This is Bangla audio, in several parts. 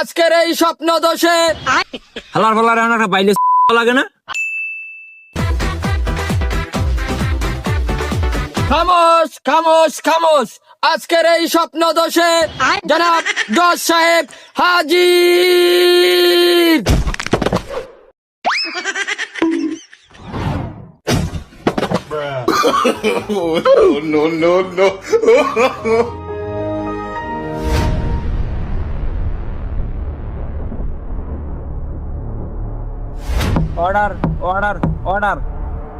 আজকের এই স্বপ্ন দোষে হালার ফালার একটা বাইলে লাগে না। খামোশ খামোশ খামোশ, আজকের এই স্বপ্ন দোষে জনাব জজ সাহেব হাজির। অর্ডার অর্ডার অর্ডার,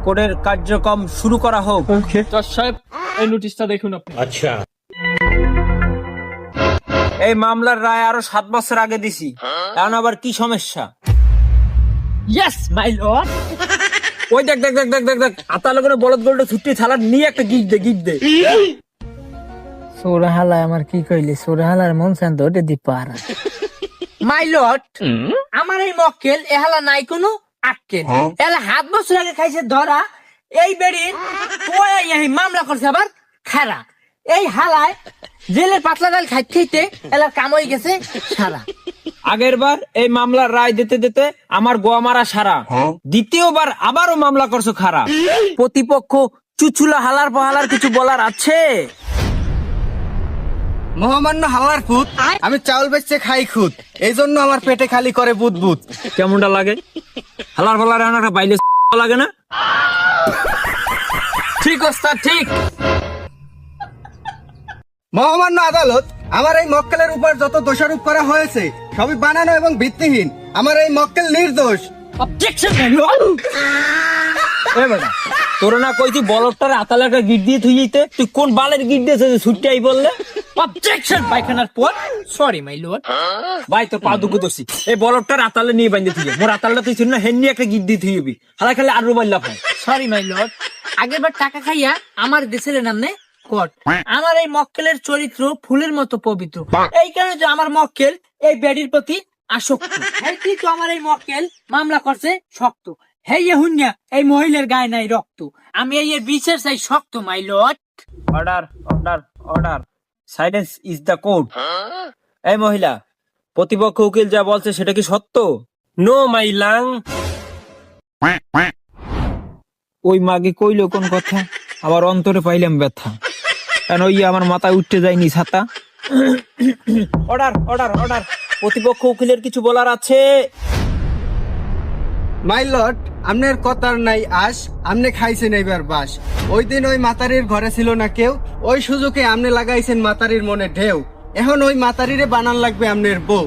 কোর্টের কার্যক্রম শুরু করা হোক। জজ সাহেব, এই নোটিশটা দেখুন আপনি। এই মামলার রায় আরো 7 বছর আগে দিছি, এখন আবার কি সমস্যা? Yes my lord. ওই দেখ দেখ দেখ দেখ দেখ দেখ, আতালে করে বলদ গোলটা ছুটি ছালা নিয়ে একটা গিফট দে। সোরাহালা আমার কি কইলি? সোরাহালার মন শান্ত ওটা দি পারা। মাই লর্ড, আমার এই মক্কেল এহালা নাই কোনো আক্কেল। এলা 7 বছর আগে খাইছে ধরা, এই বেড়ির এই মামলা করছে আবার খারা। এই হালায় জেলের পাতলা ডাল খাইতে এলার কাম হয়ে গেছে সারা। আগের বার এই মামলার রায় দিতে দিতে আমার গোয়া মারা সারা, দ্বিতীয়বার আবারও মামলা করছো খারা। প্রতিপক্ষ চুচুলা হালার পাহালার কিছু বলার আছে? মহামান্য হালার ফুট, আমি চাউল বেচছে খাই খুদ, এই জন্য আমার পেটে খালি করে বুদ বুদ। কেমনটা লাগে? হালার পালার একটা বাইলে লাগে না? ঠিক ওস্তাদ ঠিক। মহামান্য আদালত, আমার এই মক্কেলের উপর যত দোষারোপ করা হয়েছে সবই বানানো এবং ভিত্তিহীন। আমার এই মক্কেল নির্দোষ। Objection my lord. এ বেটা, তোর না কইছি বলদটার আতালে একটা গিট দিয়ে থুই যেতে, তুই কোন বালের গিট দিয়েছে যে ছুটতে আই বললে? অবজেকশন পায়খানার পর। Sorry my lord. ভাই তোর পা দুঃখ দোষী, এই বলদটার আতালে নিয়ে বাঁধে থুই, মোর আতালটা তুই ছিল না হেন নিয়ে একটা গিট দিয়ে থুইবি, হালা খালি আরো বাইলা পায়। Sorry my lord. আগেরবার টাকা খাইয়া আমার দেশের নামে কোর্ট। আমার এই মক্কেলের চরিত্র ফুলের মতো পবিত্র, এই কারণে যে আমার মক্কেল এই বেডির প্রতি আসক্ত। এই তো আমার এই মক্কেল মামলা করছে শক্ত। হেই হুন্যা এই মহিলার গায়ে নাই রক্ত, আমি এই বিচার চাই শক্ত my lord. Order order order, silence is the code. এই মহিলা, প্রতিপক্ষ উকিল যা বলছে সেটা কি সত্য? নো মাই লাং। ওই মাগে কইলো কোন কথা, আবার অন্তরে পাইলাম ব্যথা, কারণ ওই আমার মাথায় উঠতে যায়নি ছাতা। অর্ডার অর্ডার অর্ডার, প্রতিপক্ষ উকিলের কিছু বলার আছে? মাই লর্ড, আপনার কথার নাই আস, আপনি খাইছেন এইবার বাস। ওই দিন ওই মাতারির ঘরে ছিল না কেউ, ওই সুযোগে আপনি লাগাইছেন মাতারির মনে ঢেউ। এখন ওই মাতারিরে বানান লাগবে আপনার বউ।